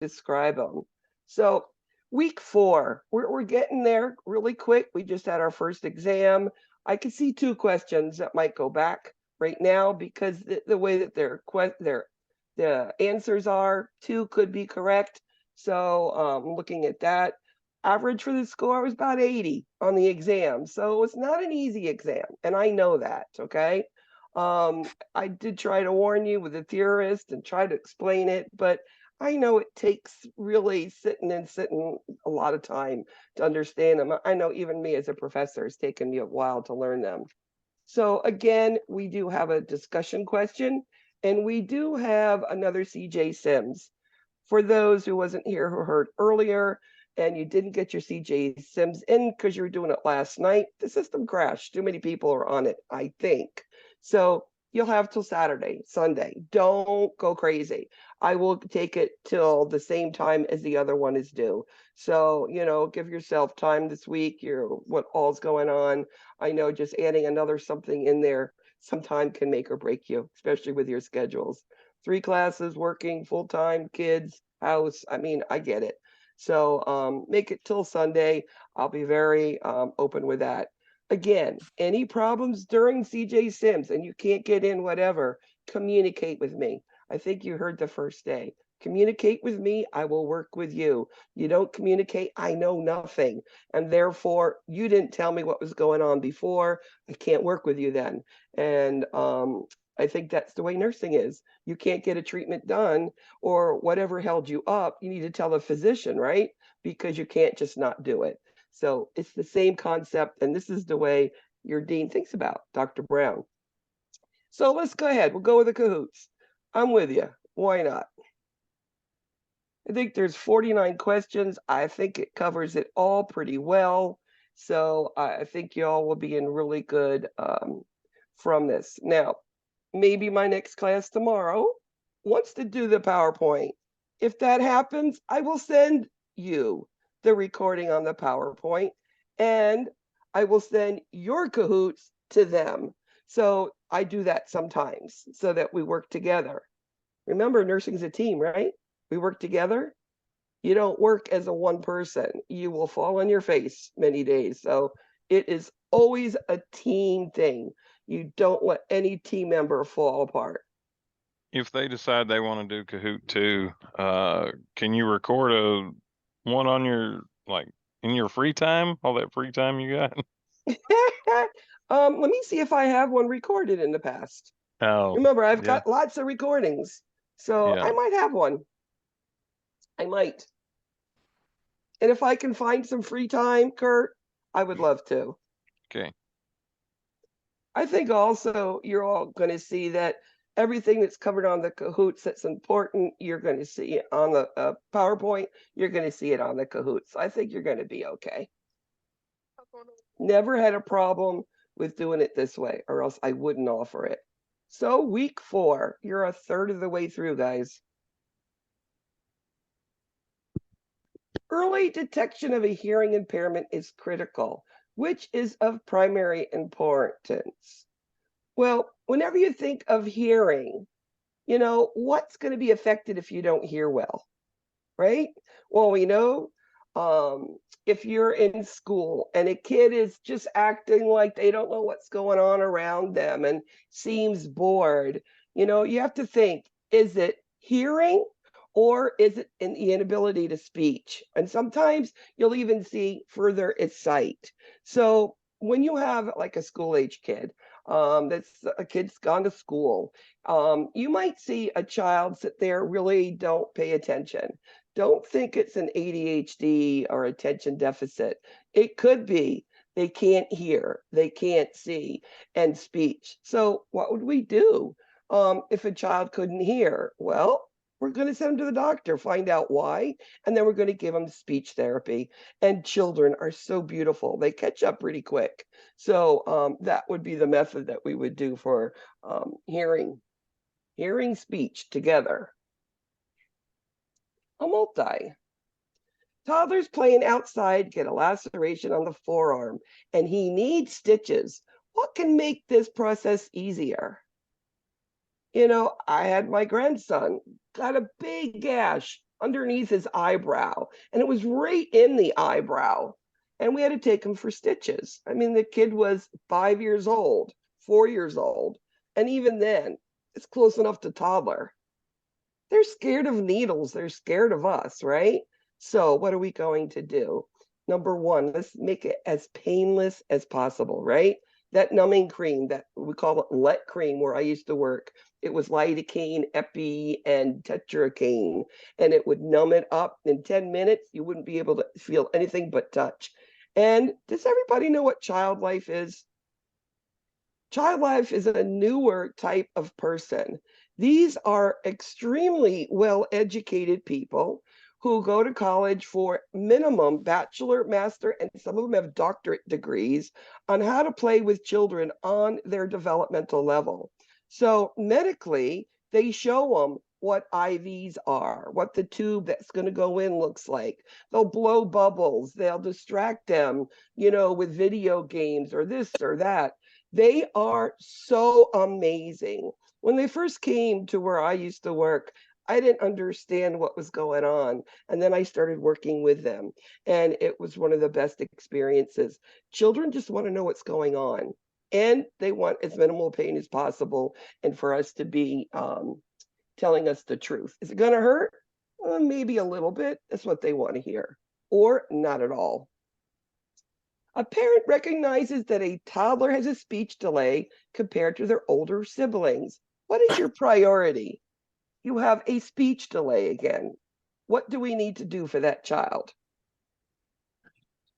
describe them. So week 4, we're getting there really quick. We just had our first exam. I can see 2 questions that might go back right now because the way that the answers are, 2 could be correct. So looking at that, average for the score was about 80 on the exam. So it's not an easy exam, and I know that, okay? I did try to warn you with the theorist and try to explain it, but I know it takes really sitting a lot of time to understand them. I know even me as a professor, it's taken me a while to learn them. So again, we do have a discussion question, and we do have another CJ Sims. For those who wasn't here who heard earlier and you didn't get your CJ Sims in because you were doing it last night, the system crashed. Too many people are on it, I think. So you'll have till Saturday, Sunday. Don't go crazy. I will take it till the same time as the other one is due. So, give yourself time this week. What all's going on. I know just adding another something in there sometime can make or break you, especially with your schedules. 3 classes, working full time, kids, house. I mean, I get it. So make it till Sunday. I'll be very open with that. Again, any problems during CJ Sims and you can't get in, whatever, communicate with me. I think you heard the first day. Communicate with me, I will work with you. You don't communicate, I know nothing. And therefore, you didn't tell me what was going on before. I can't work with you then. And I think that's the way nursing is. You can't get a treatment done or whatever held you up. You need to tell the physician, right? Because you can't just not do it. So it's the same concept. And this is the way your dean thinks about Dr. Brown. So let's go ahead. We'll go with the cahoots. I'm with you. Why not? I think there's 49 questions. I think it covers it all pretty well. So I think y'all will be in really good from this. Now, maybe my next class tomorrow wants to do the PowerPoint. If that happens, I will send you the recording on the PowerPoint and I will send your cahoots to them. So I do that sometimes so that we work together. Remember, nursing is a team, right? We work together. You don't work as a one person. You will fall on your face many days. So it is always a team thing. You don't let any team member fall apart. If they decide they want to do Kahoot too, can you record one on your, like, in your free time, all that free time you got? Let me see if I have one recorded in the past. Oh, Remember, I've yeah, got lots of recordings, so yeah. I might have one. I might. And if I can find some free time, Kurt, I would love to. Okay. I think also you're all going to see that everything that's covered on the Cahoots that's important, you're going to see it on the PowerPoint. You're going to see it on the Cahoots. I think you're going to be okay. Never had a problem with doing it this way, or else I wouldn't offer it. So week 4, you're a third of the way through, guys. Early detection of a hearing impairment is critical, which is of primary importance. Well, whenever you think of hearing, what's going to be affected if you don't hear well, right? Well, we know if you're in school and a kid is just acting like they don't know what's going on around them and seems bored, you have to think, is it hearing or is it an inability to speech? And sometimes you'll even see further it's sight. So when you have like a school age kid, that's a kid's gone to school, you might see a child sit there, really don't pay attention. Don't think it's an ADHD or attention deficit. It could be they can't hear, they can't see, and speech. So what would we do if a child couldn't hear? Well, we're going to send them to the doctor, find out why, and then we're going to give them speech therapy. And children are so beautiful. They catch up pretty quick. So that would be the method that we would do for hearing speech together. A multi. Toddlers playing outside get a laceration on the forearm and he needs stitches. What can make this process easier? I had my grandson got a big gash underneath his eyebrow, and it was right in the eyebrow. And we had to take him for stitches. I mean, the kid was 5 years old, 4 years old. And even then, it's close enough to toddler. They're scared of needles. They're scared of us, right? So what are we going to do? Number one, let's make it as painless as possible, right? That numbing cream that we call it let cream where I used to work, it was lidocaine, epi, and tetracaine, and it would numb it up in 10 minutes. You wouldn't be able to feel anything but touch. And does everybody know what child life is? Child life is a newer type of person. These are extremely well-educated people who go to college for minimum bachelor, master, and some of them have doctorate degrees on how to play with children on their developmental level. So medically, they show them what IVs are, what the tube that's going to go in looks like. They'll blow bubbles, they'll distract them, with video games or this or that. They are so amazing. When they first came to where I used to work, I didn't understand what was going on. And then I started working with them, and it was one of the best experiences. Children just want to know what's going on, and they want as minimal pain as possible, and for us to be telling us the truth. Is it going to hurt? Maybe a little bit. That's what they want to hear, or not at all. A parent recognizes that a toddler has a speech delay compared to their older siblings. What is your priority? You have a speech delay again. What do we need to do for that child?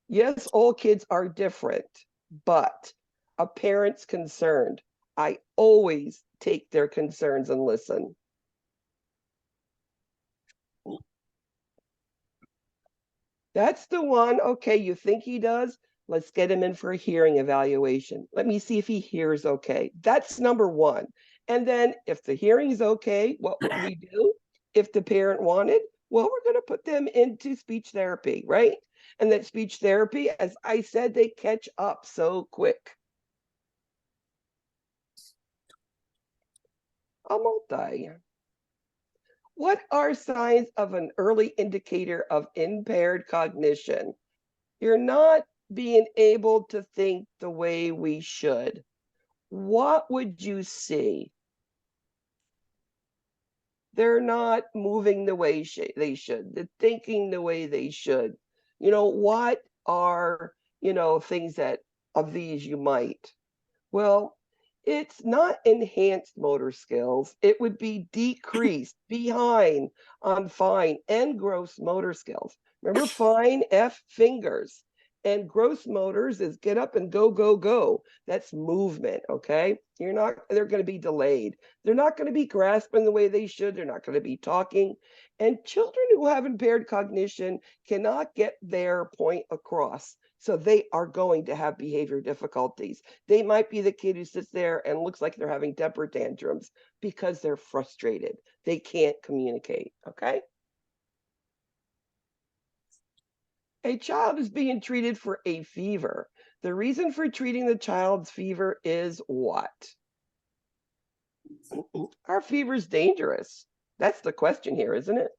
Yes, all kids are different, but a parent's concerned. I always take their concerns and listen. That's the one. Okay, you think he does? Let's get him in for a hearing evaluation. Let me see if he hears okay. That's number one. And then if the hearing is okay, what would we do? If the parent wanted, well, we're going to put them into speech therapy, right? And that speech therapy, as I said, they catch up so quick. A multi. What are signs of an early indicator of impaired cognition? You're not being able to think the way we should. What would you see? They're not moving the way they should. They're thinking the way they should. What are, things that of these you might? Well, it's not enhanced motor skills. It would be decreased, behind on fine and gross motor skills. Remember fine, F, fingers. And gross motors is get up and go, go, go. That's movement, okay? They're going to be delayed. They're not going to be grasping the way they should. They're not going to be talking. And children who have impaired cognition cannot get their point across. So they are going to have behavior difficulties. They might be the kid who sits there and looks like they're having temper tantrums because they're frustrated. They can't communicate, okay? A child is being treated for a fever. The reason for treating the child's fever is what? Our fever is dangerous. That's the question here, isn't it?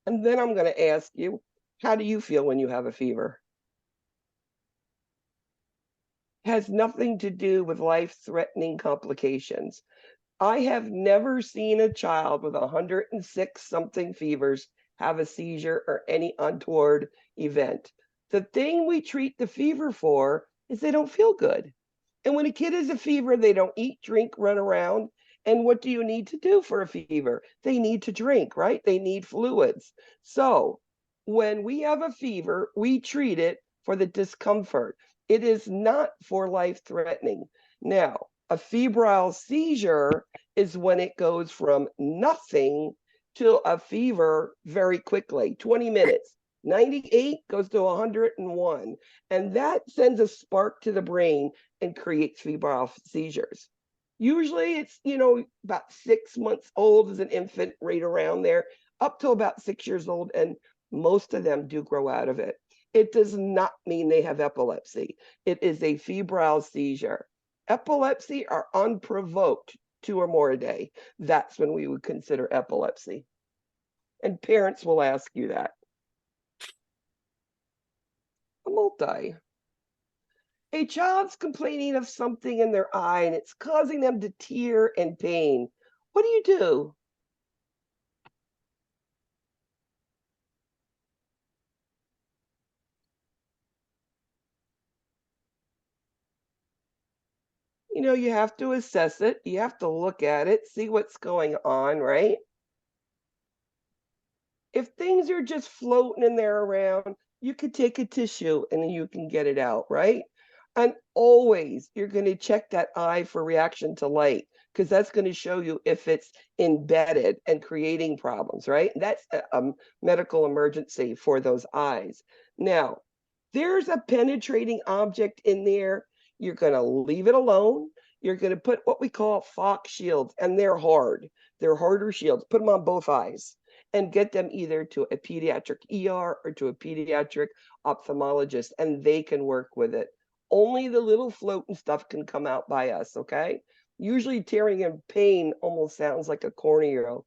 And then I'm going to ask you, how do you feel when you have a fever? It has nothing to do with life-threatening complications. I have never seen a child with 106 something fevers have a seizure or any untoward event. The thing we treat the fever for is they don't feel good. And when a kid has a fever, they don't eat, drink, run around. And what do you need to do for a fever? They need to drink, right? They need fluids. So when we have a fever, we treat it for the discomfort. It is not for life-threatening. Now, a febrile seizure is when it goes from nothing to a fever very quickly, 20 minutes. 98 goes to 101. And that sends a spark to the brain and creates febrile seizures. Usually it's, about 6 months old as an infant, right around there, up to about 6 years old. And most of them do grow out of it. It does not mean they have epilepsy. It is a febrile seizure. Epilepsy or unprovoked 2 or more a day. That's when we would consider epilepsy. And parents will ask you that. A multi. A child's complaining of something in their eye and it's causing them to tear and pain. What do you do? You have to assess it. You have to look at it, see what's going on, right? If things are just floating in there around, you could take a tissue and then you can get it out, right? And always you're going to check that eye for reaction to light because that's going to show you if it's embedded and creating problems, right? That's a medical emergency for those eyes. Now, there's a penetrating object in there. You're going to leave it alone. You're going to put what we call Fox shields, and they're hard. They're harder shields. Put them on both eyes and get them either to a pediatric ER or to a pediatric ophthalmologist, and they can work with it. Only the little floating stuff can come out by us, okay? Usually tearing and pain almost sounds like a corneal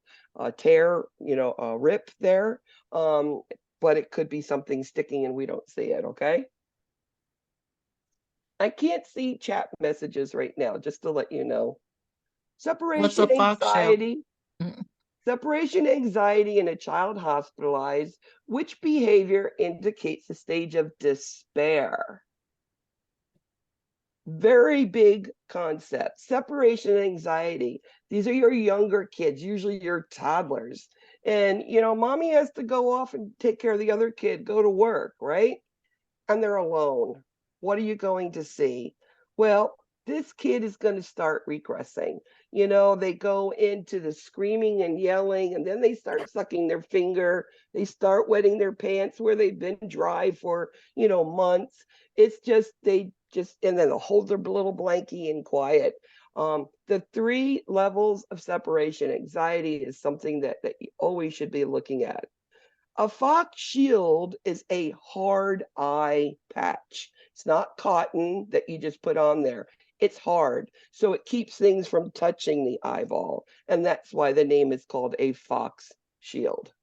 tear, a rip there, but it could be something sticking and we don't see it, okay? I can't see chat messages right now, just to let you know. What's a Separation fox shell? anxiety. Separation anxiety in a child hospitalized, which behavior indicates a stage of despair? Very big concept. Separation anxiety. These are your younger kids, usually your toddlers. And, mommy has to go off and take care of the other kid, go to work, right? And they're alone. What are you going to see? Well, this kid is going to start regressing. They go into the screaming and yelling, and then they start sucking their finger. They start wetting their pants where they've been dry for, months. It's just, and then they'll hold their little blankie and quiet. The 3 levels of separation anxiety is something that you always should be looking at. A Fox shield is a hard eye patch. It's not cotton that you just put on there. It's hard, so it keeps things from touching the eyeball, and that's why the name is called a Fox shield.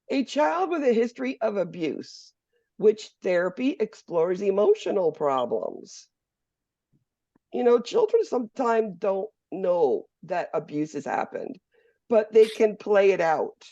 A child with a history of abuse, which therapy explores emotional problems. Children sometimes don't know that abuse has happened, but they can play it out.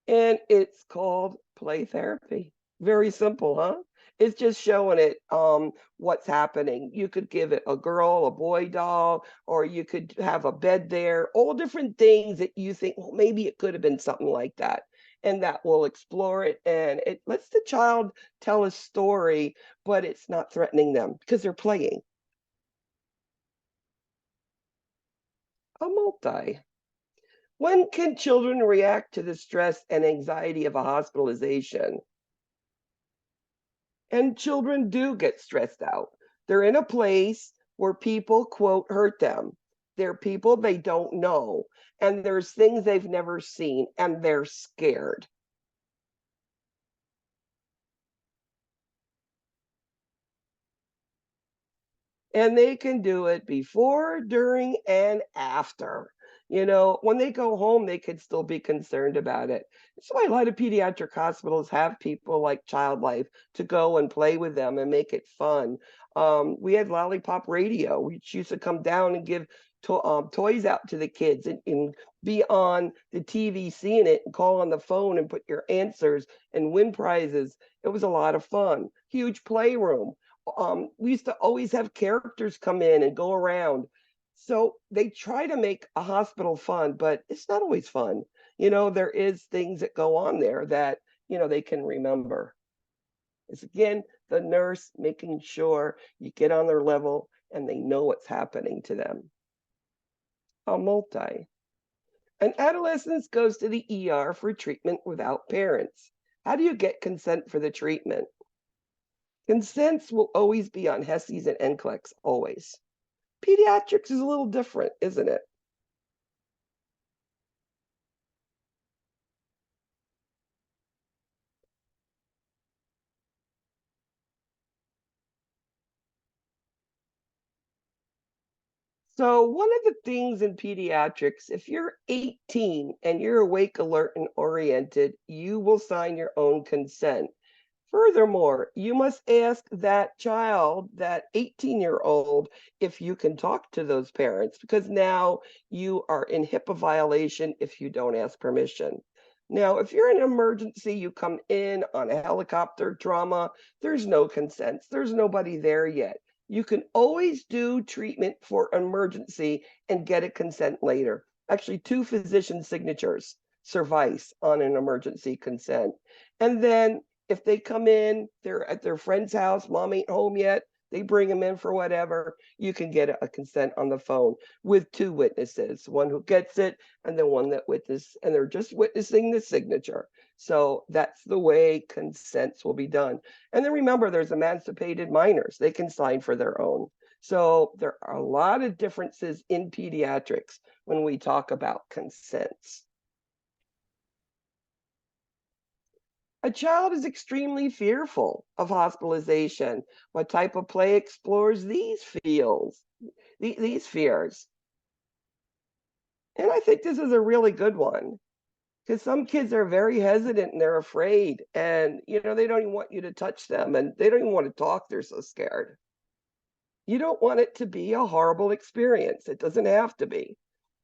And it's called play therapy. Very simple, huh? It's just showing it what's happening. You could give it a girl, a boy doll, or you could have a bed there, all different things that you think, well, maybe it could have been something like that. And that will explore it. And it lets the child tell a story, but it's not threatening them because they're playing. A multi. When can children react to the stress and anxiety of a hospitalization? And children do get stressed out. They're in a place where people, quote, hurt them. They're people they don't know. And there's things they've never seen, and they're scared. And they can do it before, during, and after. When they go home, they could still be concerned about it. That's why a lot of pediatric hospitals have people like Child Life to go and play with them and make it fun. We had Lollipop Radio, which used to come down and give toys out to the kids and be on the TV seeing it and call on the phone and put your answers and win prizes. It was a lot of fun. Huge playroom. We used to always have characters come in and go around. So they try to make a hospital fun, but it's not always fun. There is things that go on there that, they can remember. It's again, the nurse making sure you get on their level and they know what's happening to them. A multi. An adolescent goes to the ER for treatment without parents. How do you get consent for the treatment? Consents will always be on HESIs and NCLEX, always. Pediatrics is a little different, isn't it? So one of the things in pediatrics, if you're 18 and you're awake, alert, and oriented, you will sign your own consent. Furthermore, you must ask that child, that 18-year-old, if you can talk to those parents, because now you are in HIPAA violation if you don't ask permission. Now, if you're in an emergency, you come in on a helicopter trauma, there's no consents. There's nobody there yet. You can always do treatment for emergency and get a consent later. Actually, 2 physician signatures suffice on an emergency consent. And then if they come in, they're at their friend's house, mom ain't home yet, they bring them in for whatever, you can get a consent on the phone with 2 witnesses, one who gets it and the one that witness, and they're just witnessing the signature. So that's the way consents will be done. And then remember, there's emancipated minors, they can sign for their own. So there are a lot of differences in pediatrics when we talk about consents. A child is extremely fearful of hospitalization. What type of play explores these these fears? And I think this is a really good one because some kids are very hesitant and they're afraid, and they don't even want you to touch them, and they don't even want to talk. They're so scared. You don't want it to be a horrible experience. It doesn't have to be.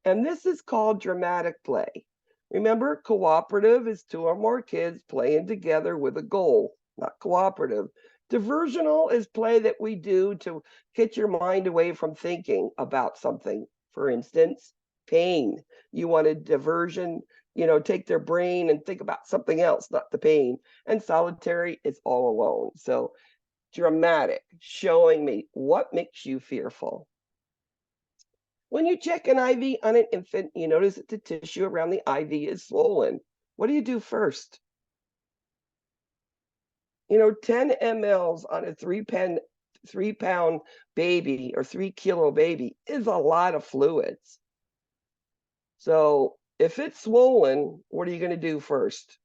And this is called dramatic play. Remember, cooperative is 2 or more kids playing together with a goal, not cooperative. Diversional is play that we do to get your mind away from thinking about something. For instance, pain. You want a diversion, take their brain and think about something else, not the pain. And solitary is all alone. So dramatic, showing me what makes you fearful. When you check an IV on an infant, you notice that the tissue around the IV is swollen. What do you do first? 10 mLs on a 3-pound baby or 3-kilo baby is a lot of fluids. So if it's swollen, what are you going to do first?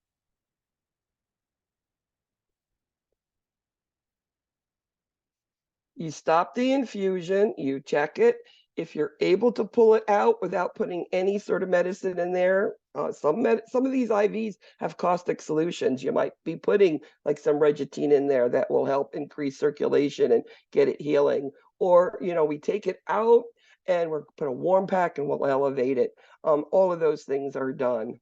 You stop the infusion, you check it. If you're able to pull it out without putting any sort of medicine in there, some of these IVs have caustic solutions. You might be putting like some Regitine in there that will help increase circulation and get it healing. Or, we take it out and we're put a warm pack and we'll elevate it. All of those things are done.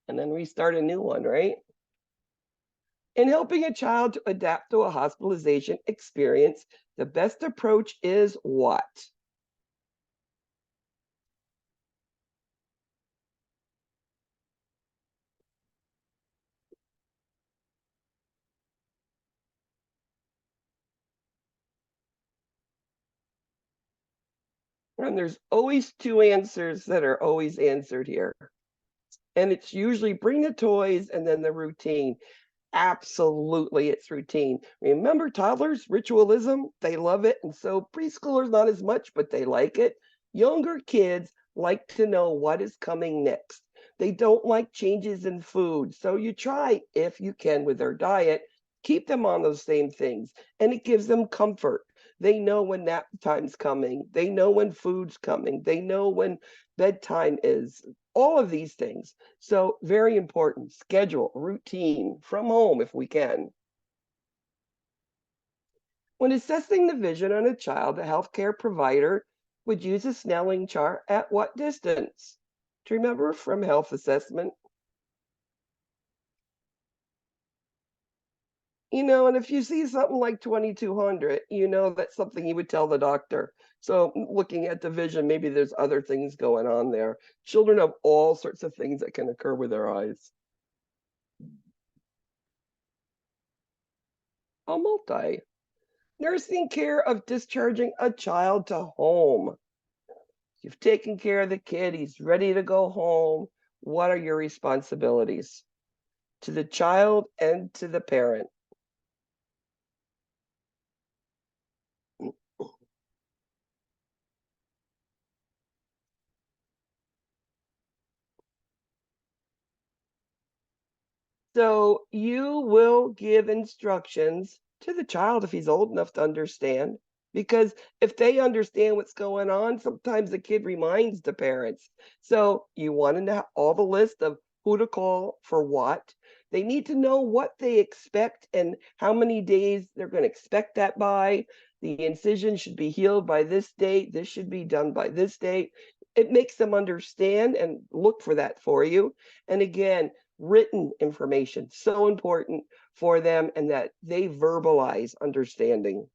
And then we start a new one, right? In helping a child to adapt to a hospitalization experience, the best approach is what? And there's always 2 answers that are always answered here. And it's usually bring the toys and then the routine. Absolutely, it's routine. Remember, toddlers, ritualism, they love it. And so preschoolers, not as much, but they like it. Younger kids like to know what is coming next. They don't like changes in food. So you try, if you can, with their diet, keep them on those same things. And it gives them comfort. They know when nap time's coming. They know when food's coming. They know when bedtime is. All of these things. So very important, schedule, routine, from home if we can. When assessing the vision on a child, a healthcare provider would use a Snelling chart at what distance? Do you remember from health assessment? And if you see something like 2200, that's something you would tell the doctor. So looking at the vision, maybe there's other things going on there. Children have all sorts of things that can occur with their eyes. A multi. Nursing care of discharging a child to home. You've taken care of the kid, he's ready to go home. What are your responsibilities to the child and to the parent? So you will give instructions to the child if he's old enough to understand. Because if they understand what's going on, sometimes the kid reminds the parents. So you want to know all the list of who to call for what. They need to know what they expect and how many days they're going to expect that by. The incision should be healed by this date. This should be done by this date. It makes them understand and look for that for you. And again, written information, so important for them, and that they verbalize understanding.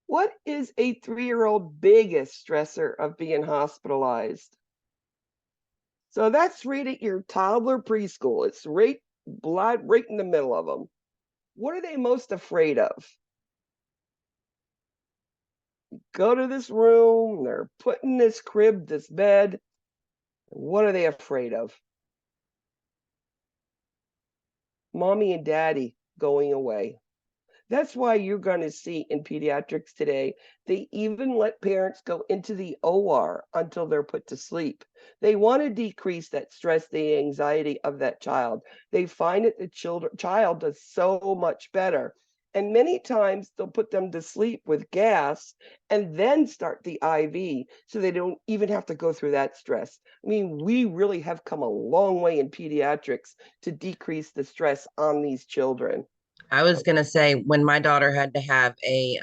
What is a 3-year-old biggest stressor of being hospitalized? So that's right at your toddler preschool. It's right in the middle of them. What are they most afraid of? Go to this room, they're put in this crib, this bed. What are they afraid of? Mommy and daddy going away. That's why you're going to see in pediatrics today, they even let parents go into the OR until they're put to sleep. They want to decrease that stress, the anxiety of that child. They find that the child does so much better. And many times they'll put them to sleep with gas and then start the IV so they don't even have to go through that stress. I mean, we really have come a long way in pediatrics to decrease the stress on these children. I was gonna say when my daughter had to have a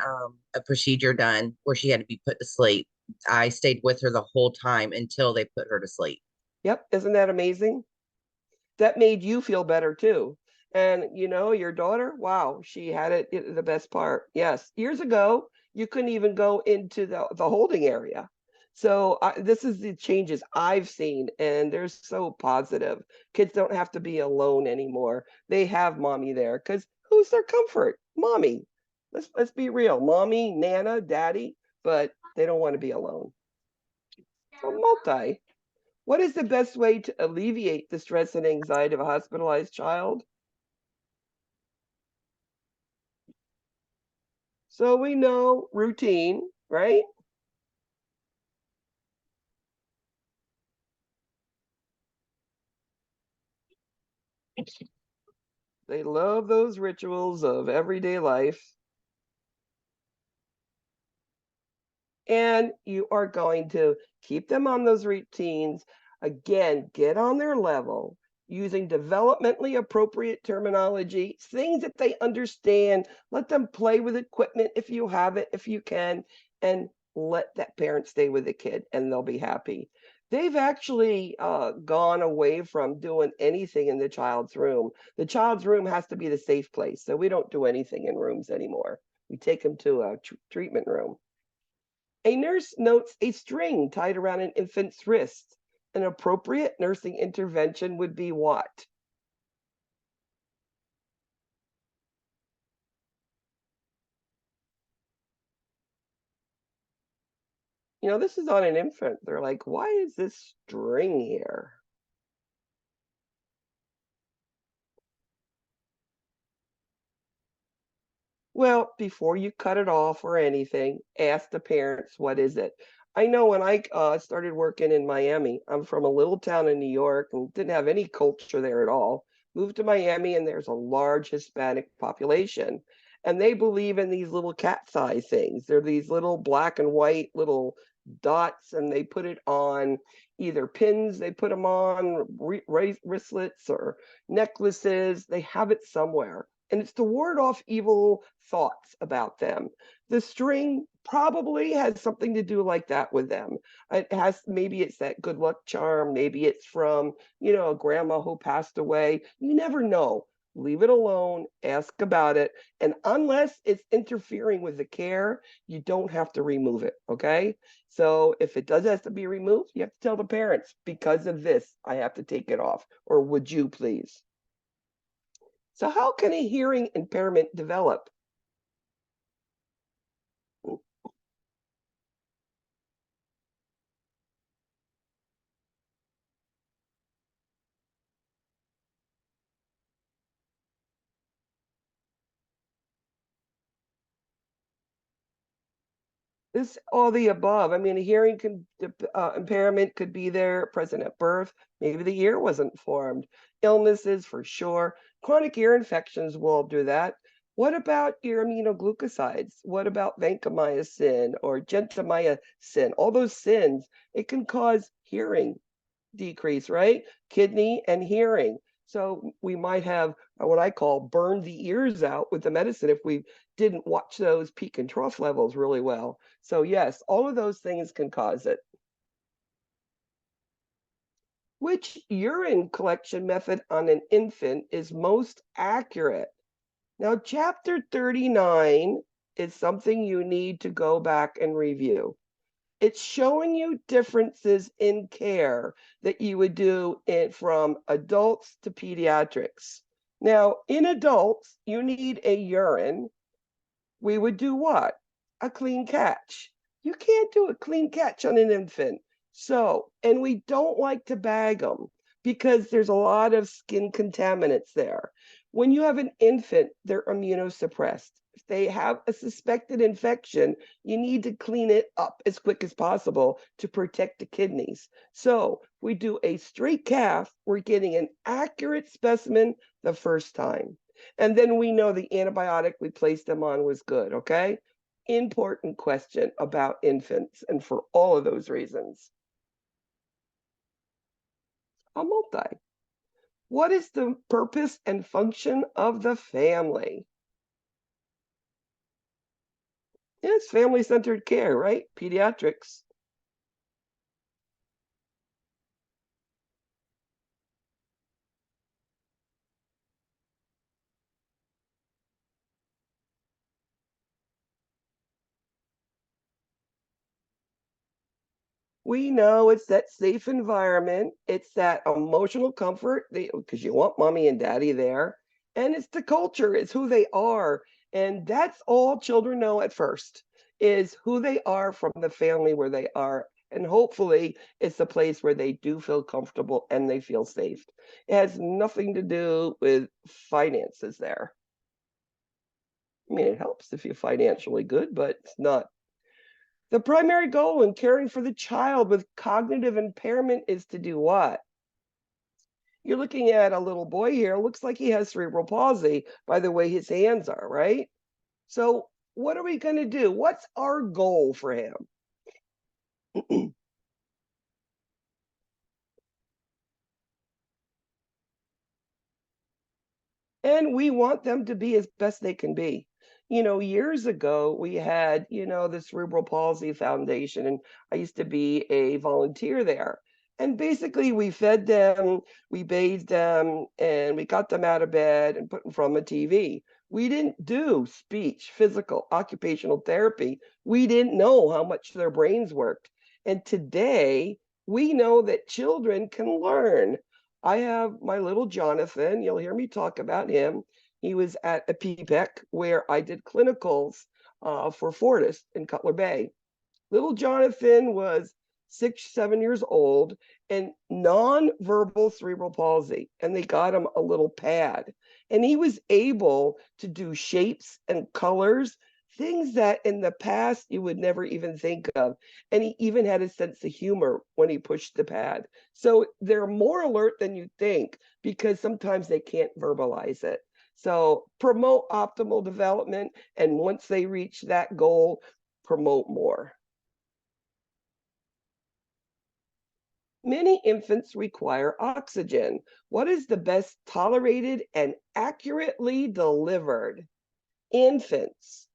procedure done where she had to be put to sleep, I stayed with her the whole time until they put her to sleep. Yep, isn't that amazing? That made you feel better too. And your daughter, wow, she had the best part. Yes, years ago, you couldn't even go into the holding area. So this is the changes I've seen, and they're so positive. Kids don't have to be alone anymore. They have mommy there because who's their comfort? Mommy. Let's be real. Mommy, Nana, Daddy, but they don't want to be alone. So multi. What is the best way to alleviate the stress and anxiety of a hospitalized child? So we know routine, right? They love those rituals of everyday life. And you are going to keep them on those routines. Again, get on their level using developmentally appropriate terminology, things that they understand. Let them play with equipment if you have it, if you can, and let that parent stay with the kid and they'll be happy. They've actually gone away from doing anything in the child's room. The child's room has to be the safe place. So we don't do anything in rooms anymore. We take them to a treatment room. A nurse notes a string tied around an infant's wrist. An appropriate nursing intervention would be what? This is on an infant. They're like, why is this string here? Well, before you cut it off or anything, ask the parents, what is it? I know when I started working in Miami, I'm from a little town in New York and didn't have any culture there at all. Moved to Miami and there's a large Hispanic population. And they believe in these little cat's eye things. They're these little black and white little dots, and they put it on either pins, they put them on wristlets or necklaces. They have it somewhere and it's to ward off evil thoughts about them. The string probably has something to do like that with them. It has, maybe it's that good luck charm, maybe it's from, a grandma who passed away. You never know. Leave it alone, ask about it, and unless it's interfering with the care, you don't have to remove it, okay? So if it does have to be removed, you have to tell the parents, because of this, I have to take it off, or would you please? So how can a hearing impairment develop? This, all the above. I mean, a hearing impairment could be there present at birth. Maybe the ear wasn't formed. Illnesses for sure. Chronic ear infections will do that. What about your aminoglycosides? What about vancomycin or gentamicin? All those sins, it can cause hearing decrease, right? Kidney and hearing. So we might have what I call burn the ears out with the medicine if we didn't watch those peak and trough levels really well. So yes, all of those things can cause it. Which urine collection method on an infant is most accurate? Now, chapter 39 is something you need to go back and review. It's showing you differences in care that you would do from adults to pediatrics. Now, in adults, you need a urine. We would do what? A clean catch. You can't do a clean catch on an infant. So, and we don't like to bag them because there's a lot of skin contaminants there. When you have an infant, they're immunosuppressed. If they have a suspected infection, you need to clean it up as quick as possible to protect the kidneys. So we do a straight calf, we're getting an accurate specimen the first time. And then we know the antibiotic we placed them on was good, okay? Important question about infants and for all of those reasons. A multi. What is the purpose and function of the family? It's family-centered care, right? Pediatrics. We know it's that safe environment. It's that emotional comfort because you want mommy and daddy there. And it's the culture, it's who they are. And that's all children know at first is who they are from the family where they are. And hopefully it's the place where they do feel comfortable and they feel safe. It has nothing to do with finances there. I mean, it helps if you're financially good, but it's not. The primary goal in caring for the child with cognitive impairment is to do what? You're looking at a little boy here, looks like he has cerebral palsy by the way his hands are, right? So what are we going to do? What's our goal for him? And we want them to be as best they can be. Years ago, we had, the Cerebral Palsy Foundation, and I used to be a volunteer there. And basically, we fed them, we bathed them, and we got them out of bed and put them from a TV. We didn't do speech, physical, occupational therapy. We didn't know how much their brains worked. And today, we know that children can learn. I have my little Jonathan. You'll hear me talk about him. He was at a PPEC where I did clinicals for Fortis in Cutler Bay. Little Jonathan was 6, 7 years old and non-verbal cerebral palsy. And they got him a little pad. And he was able to do shapes and colors, things that in the past you would never even think of. And he even had a sense of humor when he pushed the pad. So they're more alert than you think because sometimes they can't verbalize it. So promote optimal development. And once they reach that goal, promote more. Many infants require oxygen. What is the best tolerated and accurately delivered? Infants.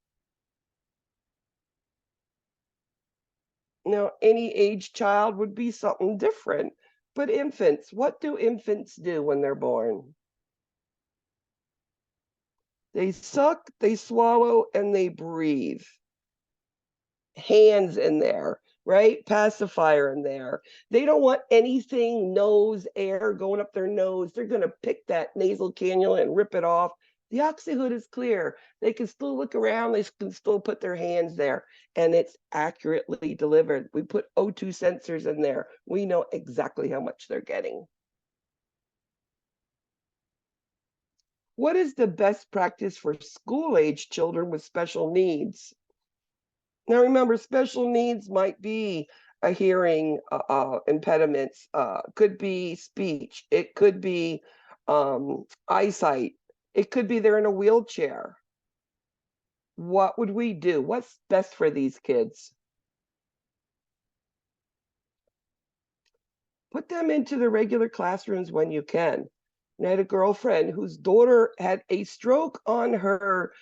Now, any age child would be something different, but infants, what do infants do when they're born? They suck, they swallow, and they breathe. Hands in there, right? Pacifier in there. They don't want anything nose air going up their nose. They're going to pick that nasal cannula and rip it off. The oxyhood is clear. They can still look around. They can still put their hands there, and it's accurately delivered. We put O2 sensors in there. We know exactly how much they're getting. What is the best practice for school-age children with special needs? Now remember, special needs might be a hearing impediments, could be speech, it could be eyesight, it could be they're in a wheelchair. What would we do? What's best for these kids? Put them into the regular classrooms when you can. And I had a girlfriend whose daughter had a stroke on her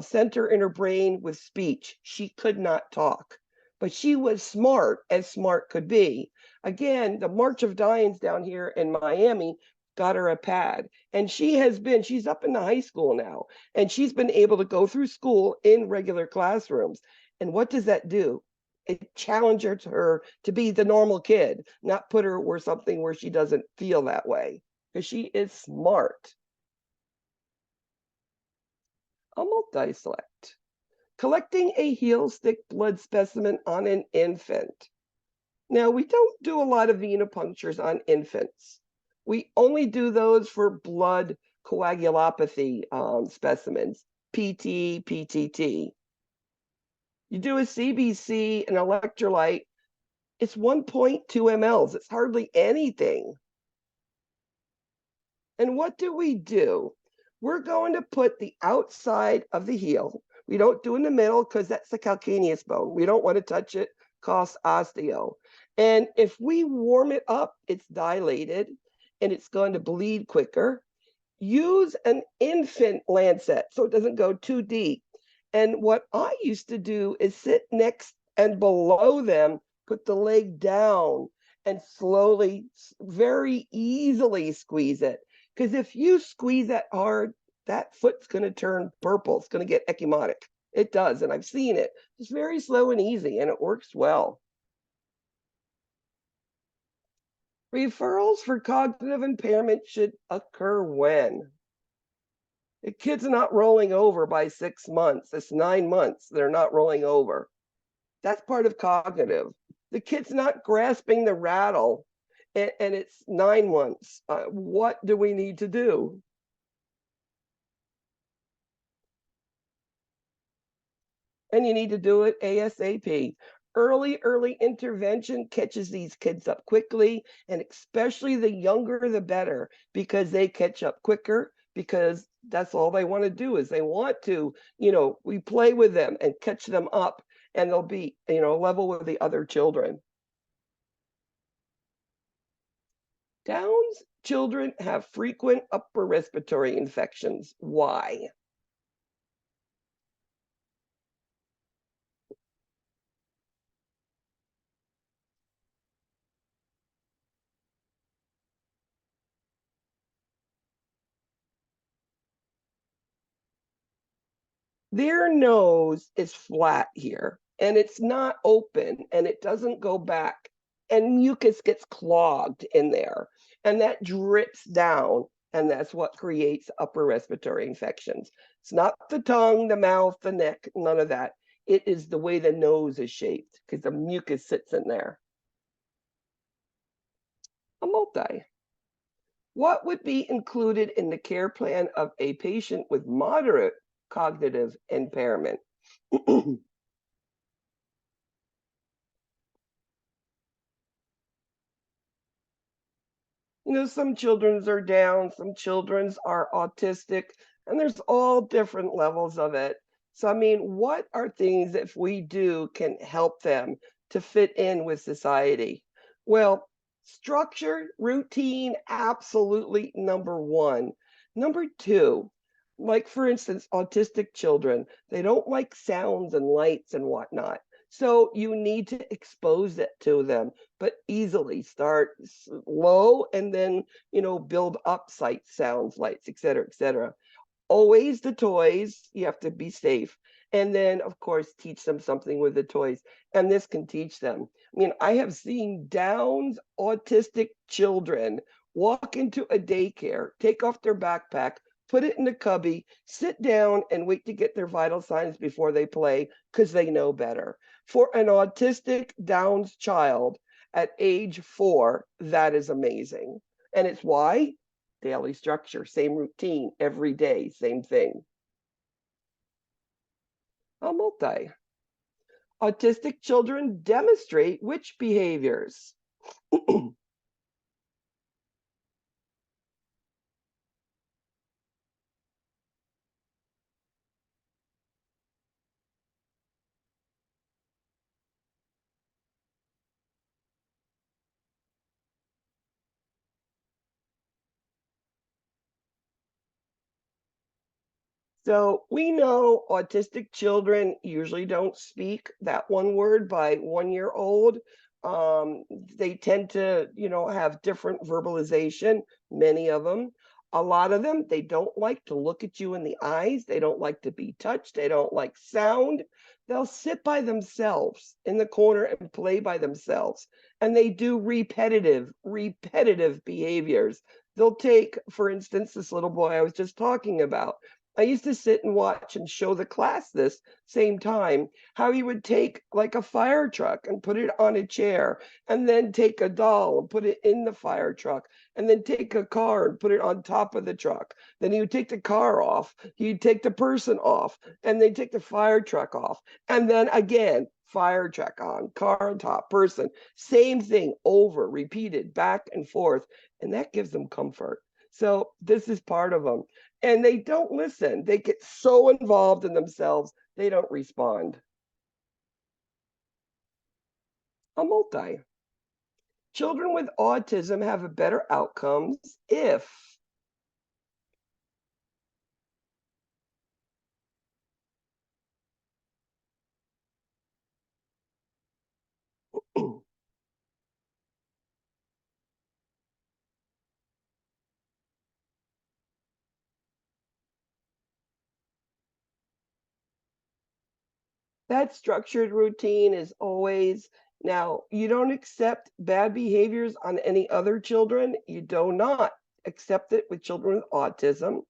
center in her brain with speech. She could not talk, but she was smart as smart could be. Again, the March of Dimes down here in Miami got her a pad, and she's up in the high school now, and she's been able to go through school in regular classrooms. And what does that do? It challenges her to be the normal kid, not put her where something where she doesn't feel that way, because she is smart. A multi-select. Collecting a heel stick blood specimen on an infant. Now, we don't do a lot of venipunctures on infants. We only do those for blood coagulopathy specimens, PT, PTT. You do a CBC, an electrolyte, it's 1.2 mLs. It's hardly anything. And what do? We're going to put the outside of the heel. We don't do in the middle because that's the calcaneus bone. We don't want to touch it, cause osteo. And if we warm it up, it's dilated and it's going to bleed quicker. Use an infant lancet so it doesn't go too deep. And what I used to do is sit next and below them, put the leg down and slowly, very easily squeeze it. Because if you squeeze that hard, that foot's going to turn purple. It's going to get ecchymotic. It does, and I've seen it. It's very slow and easy, and it works well. Referrals for cognitive impairment should occur when? The kid's not rolling over by 6 months. It's 9 months. They're not rolling over. That's part of cognitive. The kid's not grasping the rattle and it's 9 months. What do we need to do? And you need to do it ASAP. Early intervention catches these kids up quickly, and especially the younger, the better, because they catch up quicker, because that's all they want to do is they want to, we play with them and catch them up, and they'll be, level with the other children. Down's children have frequent upper respiratory infections. Why? Their nose is flat here and it's not open and it doesn't go back, and mucus gets clogged in there and that drips down, and that's what creates upper respiratory infections. It's not the tongue, the mouth, the neck, none of that. It is the way the nose is shaped because the mucus sits in there. A multi. What would be included in the care plan of a patient with moderate cognitive impairment? Some children's are down, some children's are autistic, and there's all different levels of it. So, I mean, what are things if we do can help them to fit in with society? Well, structure, routine, absolutely number one. Number two, like for instance, autistic children, they don't like sounds and lights and whatnot. So you need to expose it to them, but easily start low and then, build up sights, sounds, lights, et cetera. Always the toys, you have to be safe. And then, of course, teach them something with the toys. And this can teach them. I mean, I have seen Down's autistic children walk into a daycare, take off their backpack, put it in the cubby, sit down and wait to get their vital signs before they play because they know better. For an autistic Down's child at age 4, that is amazing. And it's why? Daily structure, same routine every day, same thing. A multi. Autistic children demonstrate which behaviors? So we know autistic children usually don't speak that one word by 1 year old. They tend to, have different verbalization, many of them. A lot of them, they don't like to look at you in the eyes. They don't like to be touched. They don't like sound. They'll sit by themselves in the corner and play by themselves. And they do repetitive behaviors. They'll take, for instance, this little boy I was just talking about. I used to sit and watch and show the class this same time how he would take like a fire truck and put it on a chair, and then take a doll and put it in the fire truck, and then take a car and put it on top of the truck. Then he would take the car off, he'd take the person off, and then take the fire truck off, and then again, fire truck on, car on top, person. Same thing over, repeated back and forth, and that gives them comfort. So this is part of them. And they don't listen. They get so involved in themselves, they don't respond. A multi. Children with autism have a better outcomes if that structured routine is always. Now, you don't accept bad behaviors on any other children. You do not accept it with children with autism.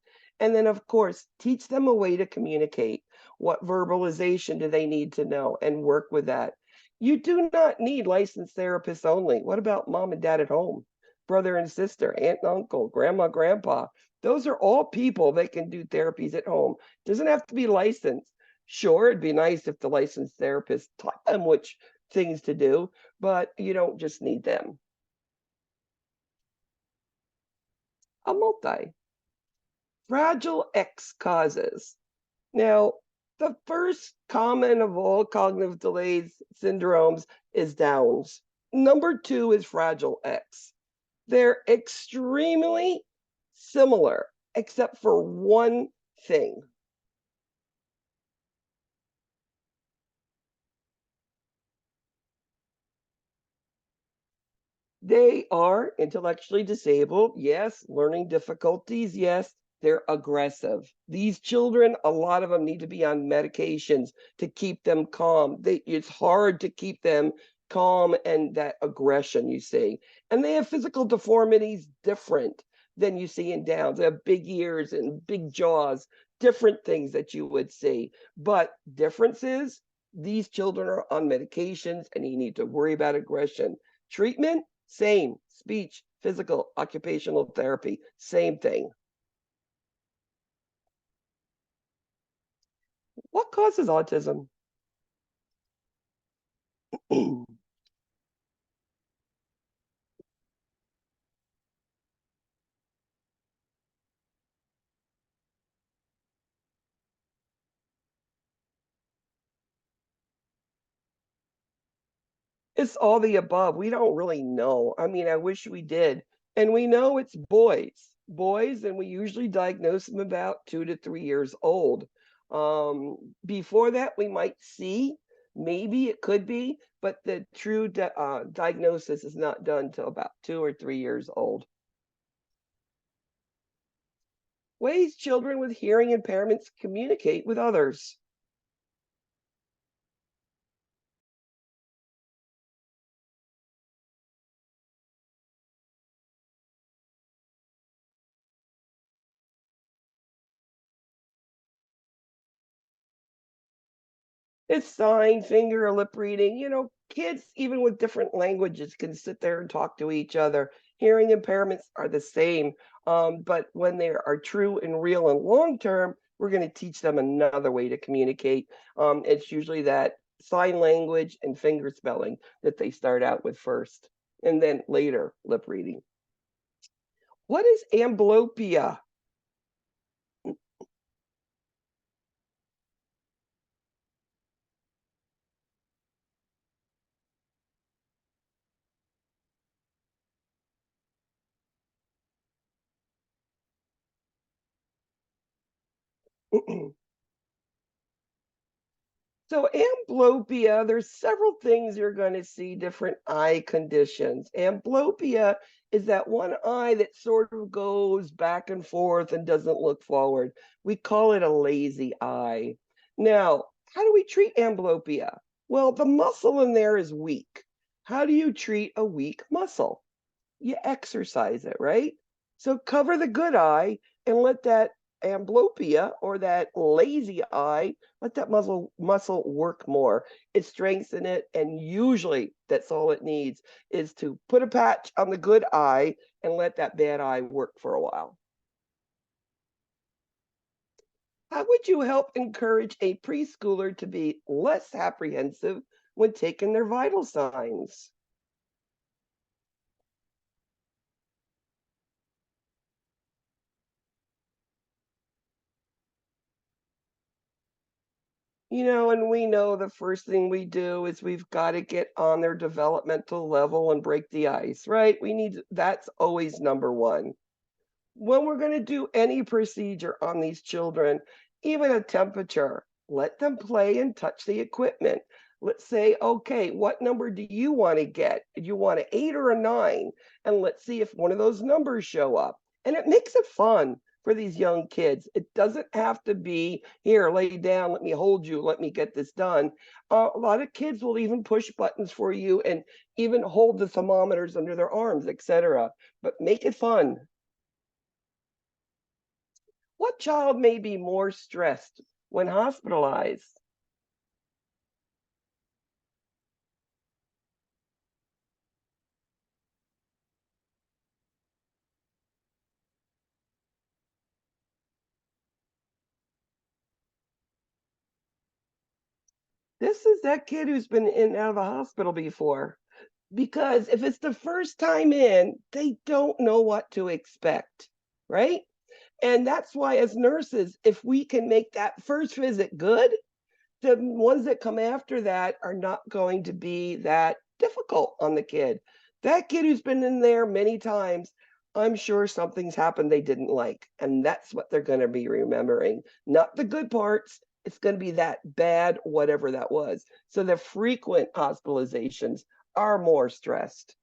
And then, of course, teach them a way to communicate. What verbalization do they need to know, and work with that. You do not need licensed therapists only. What about mom and dad at home? Brother and sister, aunt and uncle, grandma, grandpa. Those are all people that can do therapies at home. Doesn't have to be licensed. Sure, it'd be nice if the licensed therapist taught them which things to do, but you don't just need them. A multi. Fragile X causes. Now, the first common of all cognitive delays syndromes is Downs. Number 2 is Fragile X. They're extremely similar, except for one thing. They are intellectually disabled, yes. Learning difficulties, yes. They're aggressive. These children, a lot of them need to be on medications to keep them calm. It's hard to keep them calm and that aggression you see. And they have physical deformities different than you see in Downs. They have big ears and big jaws, different things that you would see. But differences, these children are on medications and you need to worry about aggression. Treatment, same. Speech, physical, occupational therapy, same thing. What causes autism? It's all the above. We don't really know. I mean, I wish we did. And we know it's boys, and we usually diagnose them about 2 to 3 years old. Before that, we might see, maybe it could be, but the true diagnosis is not done till about 2 or 3 years old. Ways children with hearing impairments communicate with others. It's sign, finger, or lip reading. Kids, even with different languages, can sit there and talk to each other. Hearing impairments are the same, but when they are true and real and long term, we're going to teach them another way to communicate. It's usually that sign language and finger spelling that they start out with first, and then later lip reading. What is amblyopia? So amblyopia, there's several things you're going to see different eye conditions. Amblyopia is that one eye that sort of goes back and forth and doesn't look forward. We call it a lazy eye. Now, how do we treat amblyopia? Well, the muscle in there is weak. How do you treat a weak muscle? You exercise it, right? So cover the good eye and let that amblyopia or that lazy eye, let that muscle work more. It strengthens it, and usually that's all it needs is to put a patch on the good eye and let that bad eye work for a while. How would you help encourage a preschooler to be less apprehensive when taking their vital signs? And we know the first thing we do is we've got to get on their developmental level and break the ice, right? That's always number one. When we're going to do any procedure on these children, even a temperature, let them play and touch the equipment. Let's say, okay, what number do you want to get? Do you want an 8 or a 9? And let's see if one of those numbers show up. And it makes it fun for these young kids. It doesn't have to be, here, lay down, let me hold you, let me get this done. A lot of kids will even push buttons for you and even hold the thermometers under their arms, etc. But make it fun. What child may be more stressed when hospitalized? This is that kid who's been in and out of the hospital before. Because if it's the first time in, they don't know what to expect, right? And that's why, as nurses, if we can make that first visit good, the ones that come after that are not going to be that difficult on the kid. That kid who's been in there many times, I'm sure something's happened they didn't like. And that's what they're going to be remembering. Not the good parts. It's going to be that bad, whatever that was. So the frequent hospitalizations are more stressed.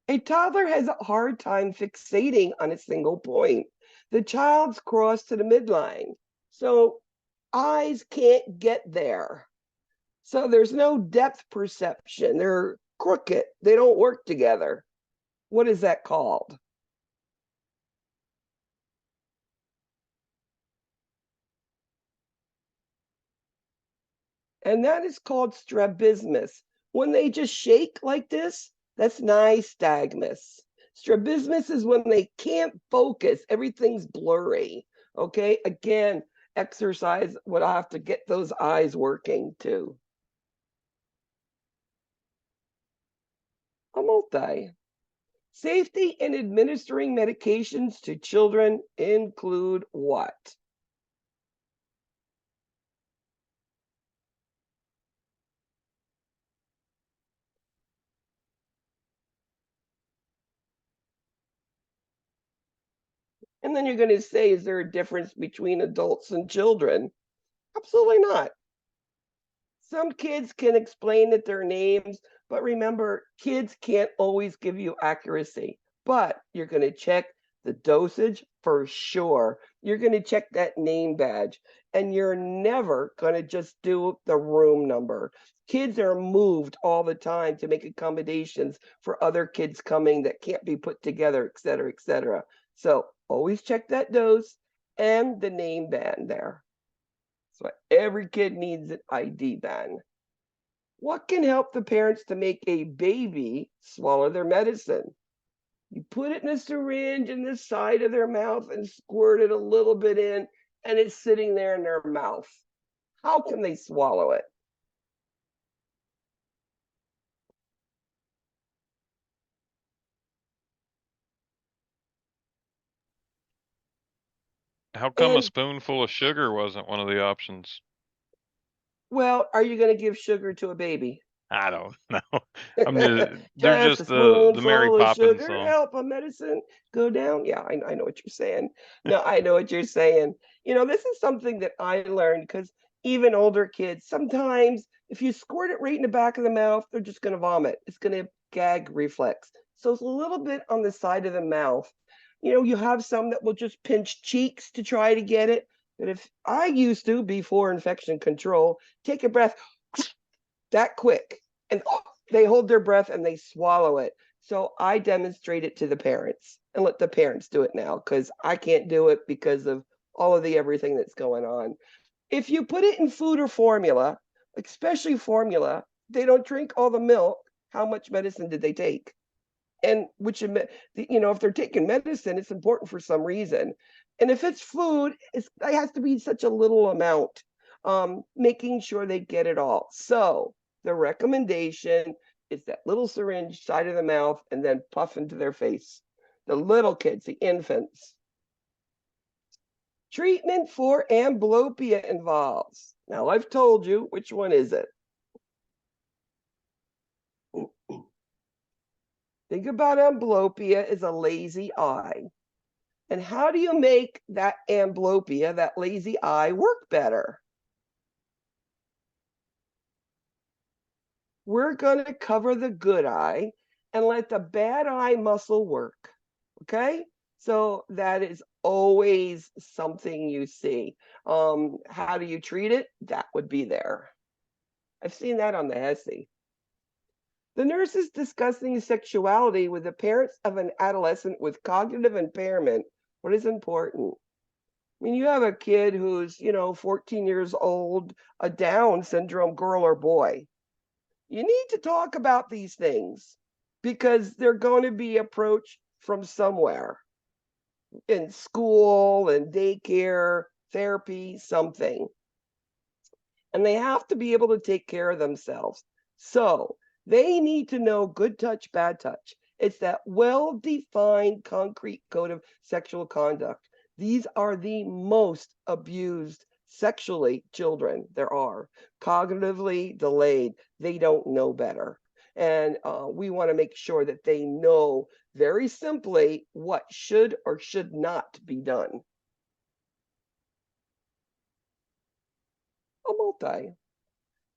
A toddler has a hard time fixating on a single point. The child's crossed to the midline. So eyes can't get there. So there's no depth perception. They're crooked. They don't work together. What is that called? And that is called strabismus. When they just shake like this, that's nystagmus. Strabismus is when they can't focus. Everything's blurry. Okay, again, exercise would have to get those eyes working too. A multi. Safety in administering medications to children include what? And then you're going to say, is there a difference between adults and children? Absolutely not. Some kids can explain that their names, but remember, kids can't always give you accuracy. But you're going to check the dosage for sure. You're going to check that name badge, and you're never going to just do the room number. Kids are moved all the time to make accommodations for other kids coming that can't be put together, et cetera, et cetera. So always check that dose and the name band there. So every kid needs an ID band. What can help the parents to make a baby swallow their medicine? You put it in a syringe in the side of their mouth and squirt it a little bit in, and it's sitting there in their mouth. How can they swallow it? How come a And spoonful of sugar wasn't one of the options? well, are you going to give sugar to a baby? I don't know. They're Just a just the Mary spoonful of Poppins sugar song. help a medicine go down. Yeah, I know what you're saying. No, I know what you're saying. This is something that I learned because even older kids, sometimes if you squirt it right in the back of the mouth, they're just going to vomit. It's going to gag reflex. So it's a little bit on the side of the mouth. You have some that will just pinch cheeks to try to get it. But if I used to, before infection control, take a breath that quick and they hold their breath and they swallow it. So I demonstrate it to the parents and let the parents do it now because I can't do it because of all of the everything that's going on. If you put it in food or formula, especially formula, they don't drink all the milk. How much medicine did they take? And if they're taking medicine, it's important for some reason. And if it's food, it has to be such a little amount, making sure they get it all. So the recommendation is that little syringe side of the mouth and then puff into their face. The little kids, the infants. Treatment for amblyopia involves. Now I've told you, which one is it? Think about amblyopia as a lazy eye. And how do you make that amblyopia, that lazy eye, work better? We're going to cover the good eye and let the bad eye muscle work. Okay? So that is always something you see. How do you treat it? That would be there. I've seen that on the HESI. The nurse is discussing sexuality with the parents of an adolescent with cognitive impairment. What is important? I mean, you have a kid who's, 14 years old, a Down syndrome girl or boy. You need to talk about these things because they're going to be approached from somewhere in school and daycare, therapy, something. And they have to be able to take care of themselves. So they need to know good touch, bad touch. It's that well-defined, concrete code of sexual conduct. These are the most abused sexually children there are, cognitively delayed. They don't know better. And we want to make sure that they know very simply what should or should not be done. A multi.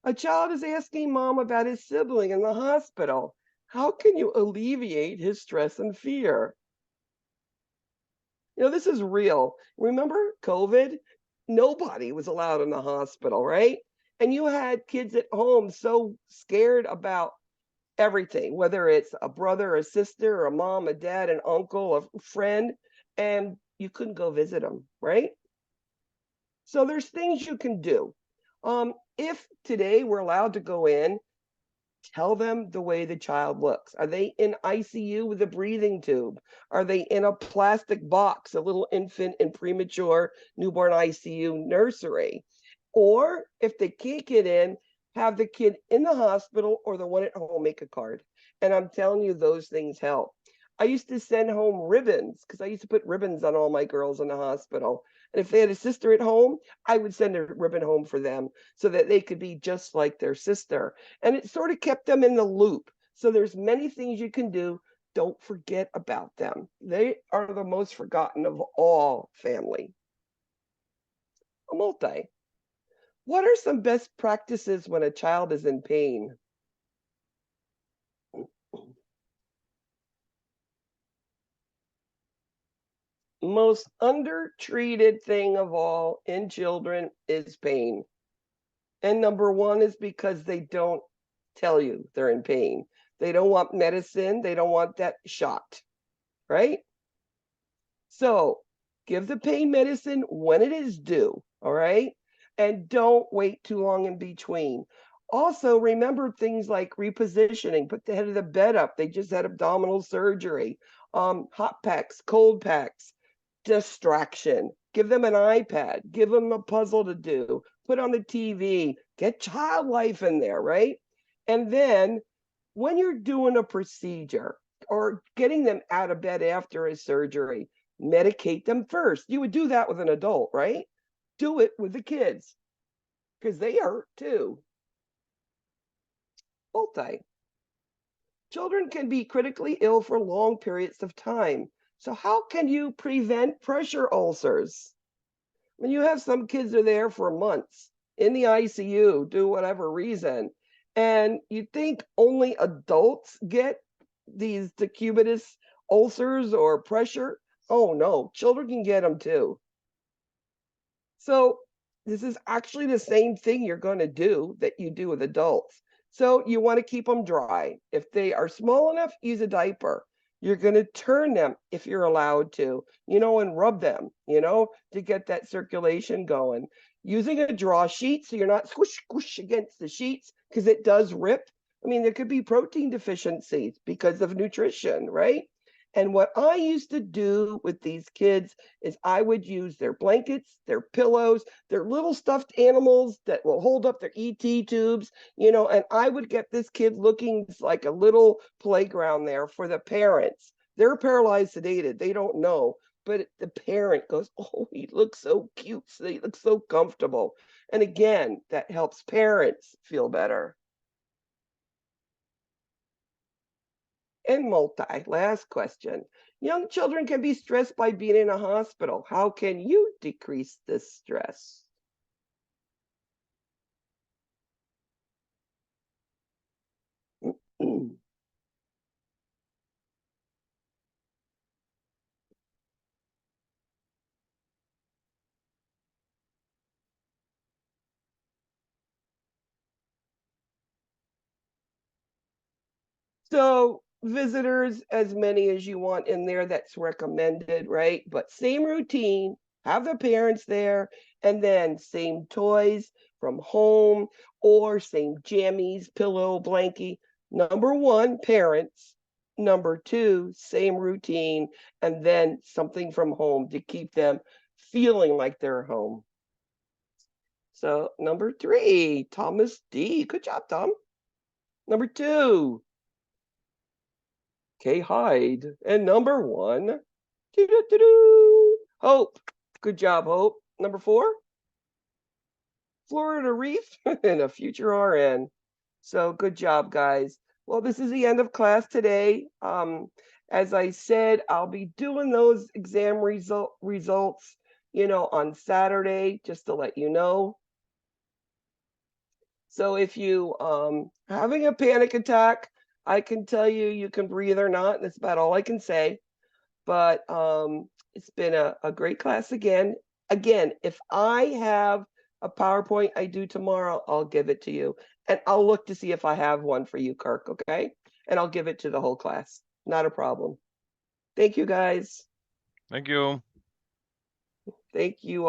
A child is asking mom about his sibling in the hospital. How can you alleviate his stress and fear? This is real. Remember COVID? Nobody was allowed in the hospital, right? And you had kids at home so scared about everything, whether it's a brother, a sister, or a mom, a dad, an uncle, a friend, and you couldn't go visit them, right? So there's things you can do. If today we're allowed to go in, tell them the way the child looks. Are they in ICU with a breathing tube? Are they in a plastic box, a little infant and premature newborn ICU nursery? Or if they can't get in, have the kid in the hospital or the one at home make a card. And I'm telling you, those things help. I used to send home ribbons because I used to put ribbons on all my girls in the hospital. And if they had a sister at home, I would send a ribbon home for them so that they could be just like their sister. And it sort of kept them in the loop. So there's many things you can do. Don't forget about them. They are the most forgotten of all family. A multi. What are some best practices when a child is in pain? Most undertreated thing of all in children is pain. And number one is because they don't tell you they're in pain. They don't want medicine. They don't want that shot, right? So give the pain medicine when it is due, all right? And don't wait too long in between. Also, remember things like repositioning, put the head of the bed up. They just had abdominal surgery. Hot packs, cold packs, distraction. Give them an iPad, give them a puzzle to do, put on the TV, get child life in there, right? And then when you're doing a procedure or getting them out of bed after a surgery, medicate them first. You would do that with an adult, right? Do it with the kids because they hurt too. Multi. Children can be critically ill for long periods of time. So how can you prevent pressure ulcers? When you have some kids are there for months in the ICU, do whatever reason, and you think only adults get these decubitus ulcers or pressure? Oh no, children can get them too. So this is actually the same thing you're going to do that you do with adults. So you want to keep them dry. If they are small enough, use a diaper. You're going to turn them if you're allowed to, and rub them, to get that circulation going. Using a draw sheet so you're not squish, squish against the sheets because it does rip. I mean, there could be protein deficiencies because of nutrition, right? And what I used to do with these kids is I would use their blankets, their pillows, their little stuffed animals that will hold up their ET tubes, and I would get this kid looking like a little playground there for the parents. They're paralyzed, sedated. They don't know. But the parent goes, oh, he looks so cute. He looks so comfortable. And again, that helps parents feel better. And multi, last question. Young children can be stressed by being in a hospital. How can you decrease this stress? So visitors, as many as you want in there, that's recommended, right? But same routine, have the parents there, and then same toys from home or same jammies, pillow, blankie. Number one, parents. Number two, same routine, and then something from home to keep them feeling like they're home. So number three, Thomas D. Good job, Tom. Number two, Kay Hyde. And number one, Hope. Good job, Hope. Number four, Florida Reef and a future RN. So good job, guys. Well, this is the end of class today. As I said, I'll be doing those exam results, on Saturday, just to let you know. So if you having a panic attack, I can tell you you can breathe or not. That's about all I can say. But it's been a great class again. Again, if I have a PowerPoint I do tomorrow, I'll give it to you. And I'll look to see if I have one for you, Kirk, okay? And I'll give it to the whole class. Not a problem. Thank you, guys. Thank you. Thank you all.